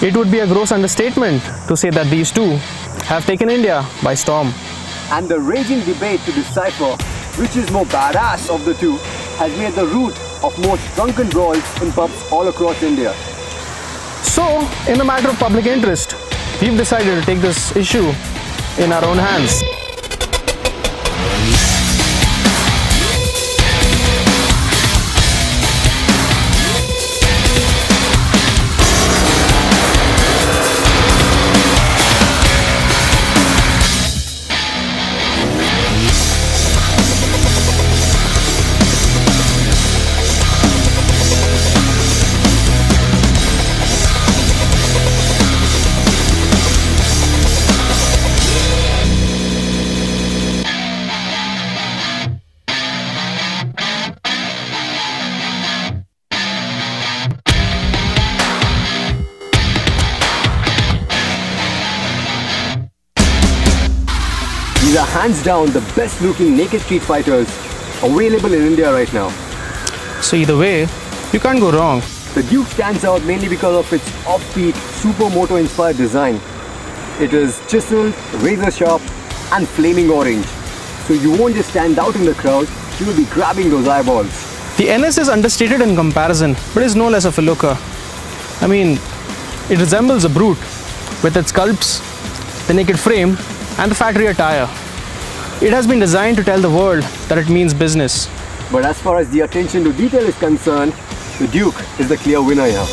It would be a gross understatement to say that these two have taken India by storm. And the raging debate to decipher which is more badass of the two has made the route of most drunken brawls in pubs all across India. So, in a matter of public interest, we've decided to take this issue in our own hands. These are hands down the best looking naked street fighters available in India right now. So either way, you can't go wrong. The Duke stands out mainly because of its offbeat, supermoto inspired design. It is chiseled, razor sharp and flaming orange. So you won't just stand out in the crowd, you will be grabbing those eyeballs. The NS is understated in comparison, but is no less of a looker. I mean, it resembles a brute with its sculpts, the naked frame and the factory attire. It has been designed to tell the world that it means business. But as far as the attention to detail is concerned, the Duke is the clear winner here.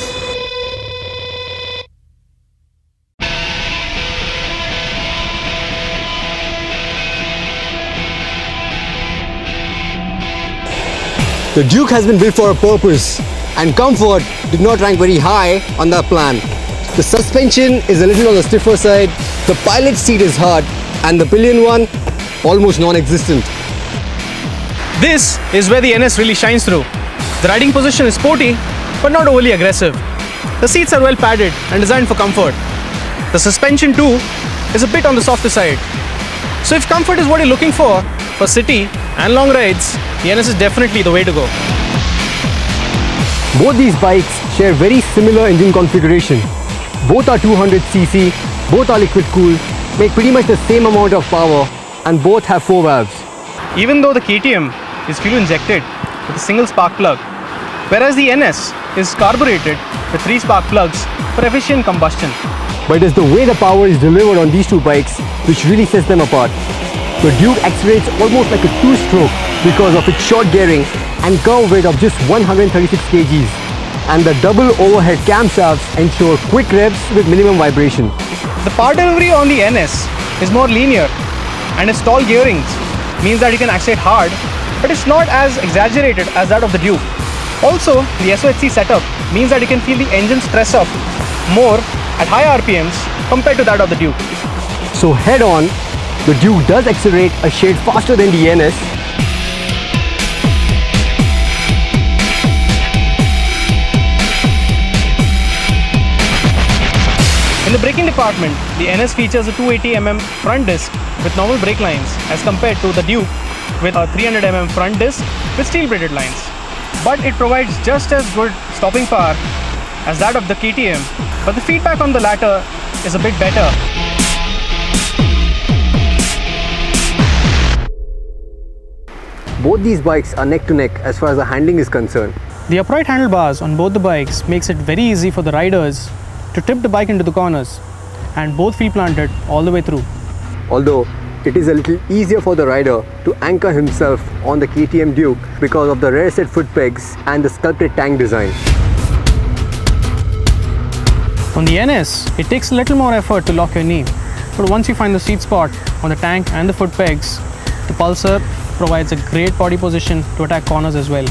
The Duke has been built for a purpose, and comfort did not rank very high on that plan. The suspension is a little on the stiffer side, the pilot seat is hard, and the pillion one almost non-existent. This is where the NS really shines through. The riding position is sporty, but not overly aggressive. The seats are well padded and designed for comfort. The suspension too is a bit on the softer side. So if comfort is what you're looking for city and long rides, the NS is definitely the way to go. Both these bikes share very similar engine configuration. Both are 200cc, both are liquid cooled, make pretty much the same amount of power, and both have 4 valves. Even though the KTM is fuel injected with a single spark plug, whereas the NS is carbureted with 3 spark plugs for efficient combustion. But it is the way the power is delivered on these two bikes which really sets them apart. The Duke accelerates almost like a 2-stroke because of its short gearing and curve weight of just 136 kgs. And the double overhead camshafts ensure quick revs with minimum vibration. The power delivery on the NS is more linear, and its tall gearings means that you can accelerate hard, but it's not as exaggerated as that of the Duke. Also, the SOHC setup means that you can feel the engine stress off more at high RPMs compared to that of the Duke. So head on, the Duke does accelerate a shade faster than the NS. In the braking department, the NS features a 280mm front disc with normal brake lines as compared to the Duke with a 300mm front disc with steel braided lines. But it provides just as good stopping power as that of the KTM, but the feedback on the latter is a bit better. Both these bikes are neck to neck as far as the handling is concerned. The upright handlebars on both the bikes makes it very easy for the riders to tip the bike into the corners, and both feel planted all the way through. Although it is a little easier for the rider to anchor himself on the KTM Duke because of the rear set foot pegs and the sculpted tank design. On the NS, it takes a little more effort to lock your knee, but once you find the sweet spot on the tank and the foot pegs, the Pulsar provides a great body position to attack corners as well.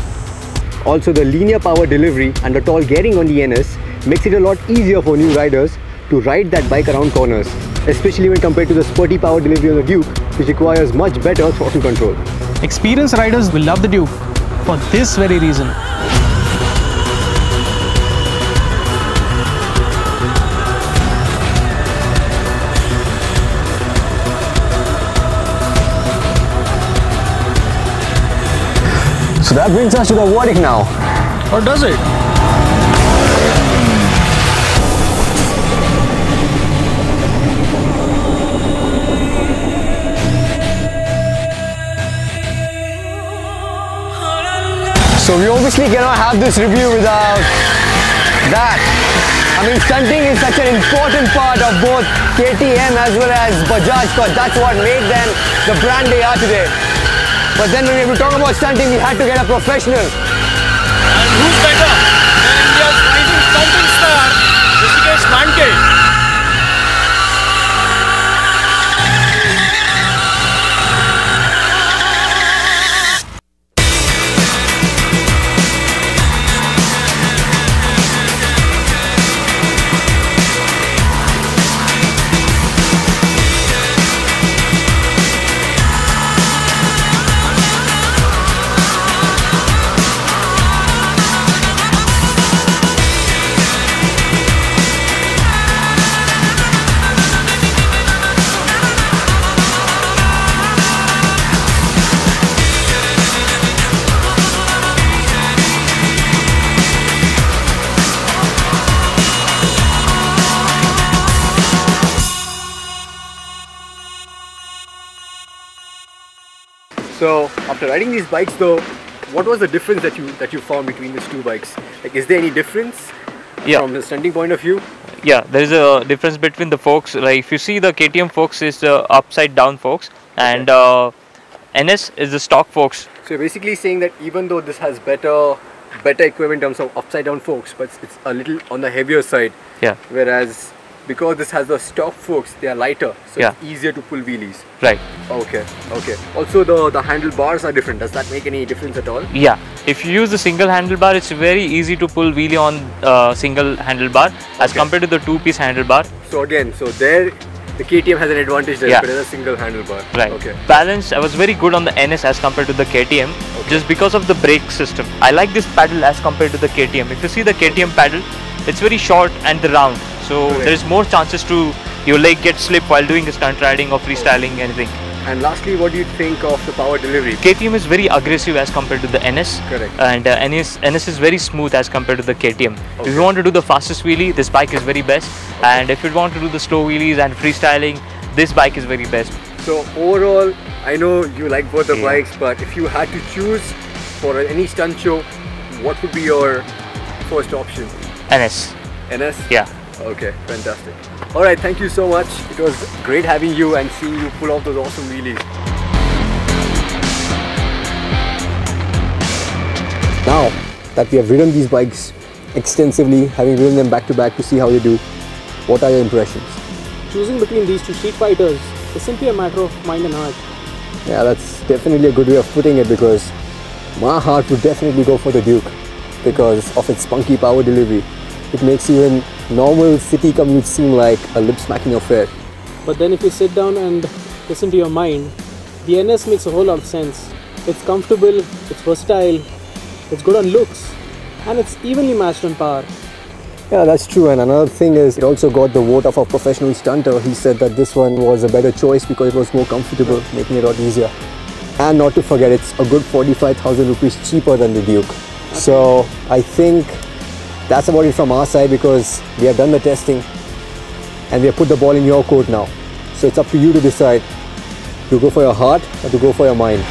Also, the linear power delivery and the tall gearing on the NS makes it a lot easier for new riders to ride that bike around corners, especially when compared to the sporty power delivery on the Duke, which requires much better throttle control. Experienced riders will love the Duke for this very reason. So that brings us to the verdict now. Or does it? obviously cannot have this review without that. I mean, stunting is such an important part of both KTM as well as Bajaj, because that's what made them the brand they are today. But then when we were talking about stunting, we had to get a professional. And who's better than India's rising stunting star, Rishikesh Manke? So after riding these bikes though, what was the difference that you found between these two bikes? Like, is there any difference from the stunting point of view? Yeah, there is a difference between the forks. Like if you see, the KTM forks is the upside down forks, and NS is the stock forks. So you're basically saying that even though this has better equipment in terms of upside down forks, but it's a little on the heavier side. Yeah. Whereas because this has the stock forks, they are lighter, so Yeah. it's easier to pull wheelies. Right. Okay. Also the handlebars are different. Does that make any difference at all? Yeah. If you use the single handlebar, it's very easy to pull wheelie on single handlebar as compared to the two-piece handlebar. So again, there the KTM has an advantage there, Yeah. but it's a single handlebar. Right. Okay. Balance, I was very good on the NS as compared to the KTM, just because of the brake system. I like this paddle as compared to the KTM. If you see the KTM paddle, it's very short and the round, so Correct. there is more chances to your leg get slip while doing a stunt riding or freestyling, anything. And lastly, what do you think of the power delivery? KTM is very aggressive as compared to the NS. Correct. And NS is very smooth as compared to the KTM. If you want to do the fastest wheelie, this bike is very best. And if you want to do the slow wheelies and freestyling, this bike is very best. So overall, I know you like both the bikes, but if you had to choose for any stunt show, what would be your first option? NS. NS? Yeah. Okay, fantastic. Alright, thank you so much. It was great having you and seeing you pull off those awesome wheelies. Now that we have ridden these bikes extensively, having ridden them back to back to see how they do, what are your impressions? Choosing between these two street fighters is simply a matter of mind and heart. Yeah, that's definitely a good way of putting it, because my heart would definitely go for the Duke because of its spunky power delivery. It makes even normal city commutes seem like a lip-smacking affair. But then if you sit down and listen to your mind, the NS makes a whole lot of sense. It's comfortable, it's versatile, it's good on looks, and it's evenly matched on power. Yeah, that's true. And another thing is, it also got the vote of a professional stunter. He said that this one was a better choice because it was more comfortable, making it a lot easier. And not to forget, it's a good 45,000 rupees cheaper than the Duke. So I think that's about it from our side, because we have done the testing and we have put the ball in your court now. So it's up to you to decide to go for your heart or to go for your mind.